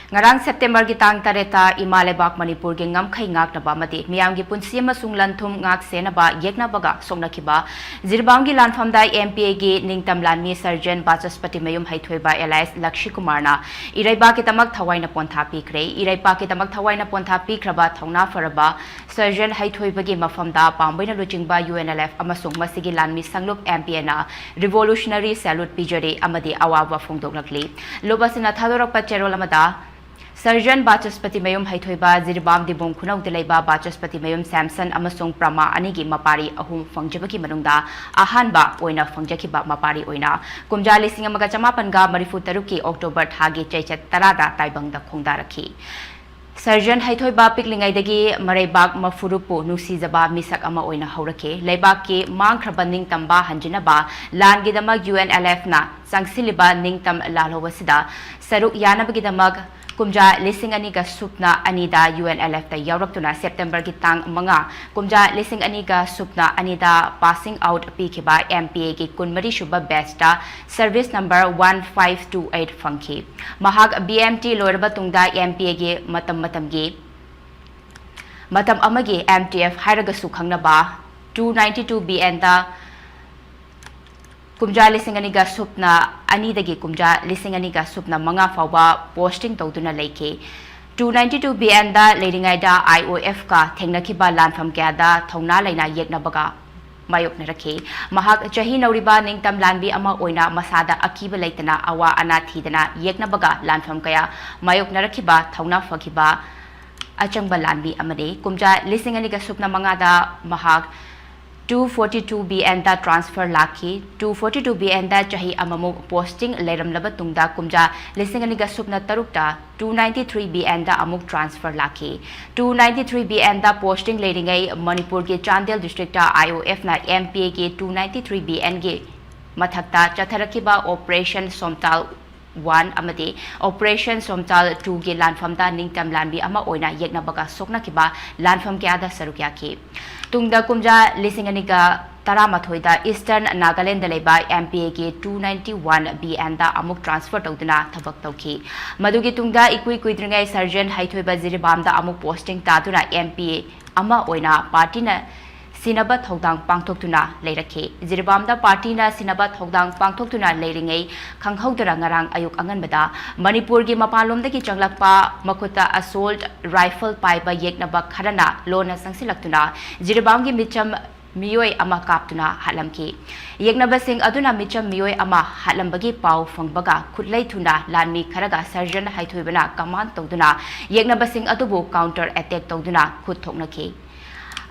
Ngarang September ki tang tareta imalebak Manipur ge ngamkhai ngaknaba mati miyam gi punsi amasung lanthum ngak senaba yeknabaga songnakiba zirbam gi lanfamda MPA gi ningtam laanmi surgeon Bachaspati mayum Haithoiba Elias Lakshi Kumarna iraiba ki tamak thawaina pontha pikre iraiba ki tamak thawaina pontha pikraba thongna faraba surgeon Haithoiba gi mafamda Pambeina luchingba UNLF amasung masigi laanmi sanglup MPA na revolutionary salute pijare amadi awaba fongdokhre lobasina thadorakpa cherol amada Surgeon Bachaspati mayum Haithoiba zirbam dibong khunau delaiba Bachaspati mayum Samson amasung Prama anigi mapari ahum fangjabaki manungda ahanba oina fangjakiba mapari oina kumja lising amaga chamapanga marifu taruki October thagi chaichat tarada taibangda khongdarakhi Surgeon Haithoiba piklingaidagi maraibak mafurupu nusijaba misak ama oina haurake laibaki mangkhraban ningtamba hanjinaba langidamag UNLF na sangsiliba ningtam lalhowasida saruk yanabagidamag kumja lising aniga supna anida UNLF ta yawraktuna September ki tang manga kumja lising aniga supna anida passing out pikiba MPA ki kunmari shuba batch ta service number 1528 fangki mahag BMT loirba tungda MPA gi matam amagi MTF hairaga sukhangnaba 292 BN ta kumja lising aniga supna anidagi kumja lising aniga supna manga fawba posting tawduna leike 292 BN da leiringai da IOF ka thengnakiba lanfam kya da thongna leina yeknabaga mayok narakhe mahak chahi nauriba ningtam lanbi ama oina masada akiba leitana awa ana thidana yeknabaga lanfam kaya mayok narakhiba thongna fakhiba achangba lanbi amade kumja lising aniga supna manga da mahak 242 BN da transfer laki 242 BN da chahi amamuk posting leram laba tungda kumja lising aniga supna tarukta 293 BN da amuk transfer laki 293 BN da posting leiringai Manipur ke Chandel district ta IOF na MPA ke 293 BN ge mathakta chatharakiba operation somtal 1 amati operation somtal 2 ge lanfamda ningtam lanbi ama oina yeknabaga soknakiba lanfam kya da sarukya ki tungda kumja lising aniga taramathoida Eastern Nagaland leba MPA ke 291 BN da amuk transfer tawduna thabak tawki madugi tungda ikui kuidringai Surgeon Haithoiba zirbam da amuk posting taduna MPA ama oina party na sinaba thodang pangthoktuna leirakhe zirbam da party na sinaba thodang pangthoktuna leiringai khanghaudara ngarang ayuk anganbada Manipur gi mapalom dagi changlakpa makuta assault rifle paiba yeknaba kharana lona sangsilaktuna zirbam gi micham miyoi ama kaptuna halamki yeknaba sing aduna micham miyoi ama halambagi pau fangbaga khutlai thuna laanmi kharaga Surgeon Haithoibana command tawduna yeknaba sing adubu counter attack tawduna khut thoknaki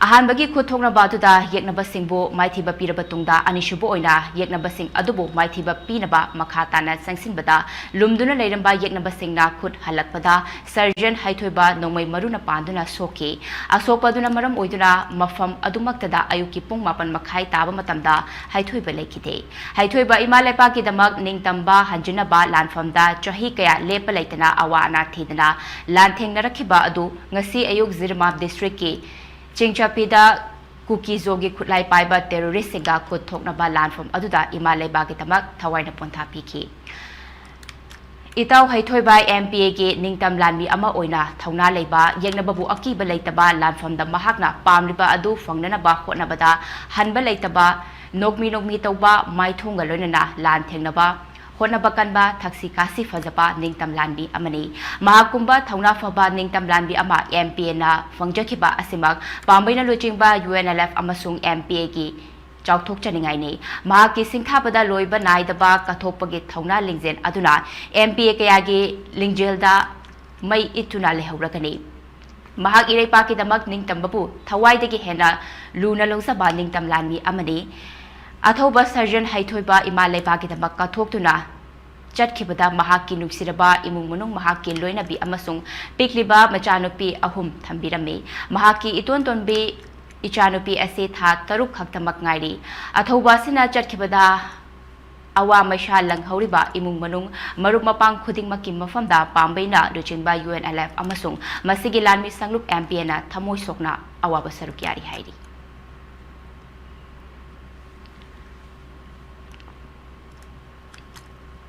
ahanbagi khuthongna baduda yeknaba singbo maithiba piraba tungda anishubo oina yeknaba sing adubo maithiba pinaba makhata na sangsinbada lumduna leiramba yeknaba singna khut halakpada Surgeon Haithoiba nongmai maruna panduna soke asopaduna maram oiduna mafam adumaktada ayuki pung mapan makhai taba matamda Haithoiba lekite Haithoiba imalepa ki damak ningtamba hanjinaba lanfamda chahi kaya lepa leitana awana thidana lantheng narakhiba adu ngasi ayuk zirma district ki Chingchapida kuki zogi khutlai paiba terrorist singa khut thoknaba lanfam aduda imaleba ki tamak thawaina pontha piki Itaw Haithoiba MPA ge ningtam lanmi ama oina thongna leiba yeknababu akiba leitaba lanfam da mahakna pamriba adu fangnanaba khotnabada hanba leitaba nokmi tawba maithonga loinana lan thengnaba Honabakanba taksi kasi fazapa ningtam lanbi amani mahakumba thongna faba ningtam lanbi ama MPA na fangjakiba asimak Pambeina luchingba UNLF amasung MPA gi chauthok chaningai ni mahaki singthabada loiba naidaba kathopagi thongna lingzen aduna MPA kaya gi lingjelda mai ituna lehaurakani mahak iraipa ki damak ningtambabu thawaidagi hena luna longsaba ningtam lanbi amani Athoba Surgeon Haithoiba imaleba ki damak kathoktuna chatkibada mahaki nuksiraba imung munung mahaki loinabi amasung pikliba machanupi ahum thambirame mahaki itontonbi ichanupi ase tha taruk khaktamak ngairi athoba sina chatkibada awa maisha langhoriba imung manung marup mapang khudingmaki mafamda Pambeina luchingba UNLF amasung masigi laanmi sanglup MPA na thamoi sokna awaba sarukyari hairi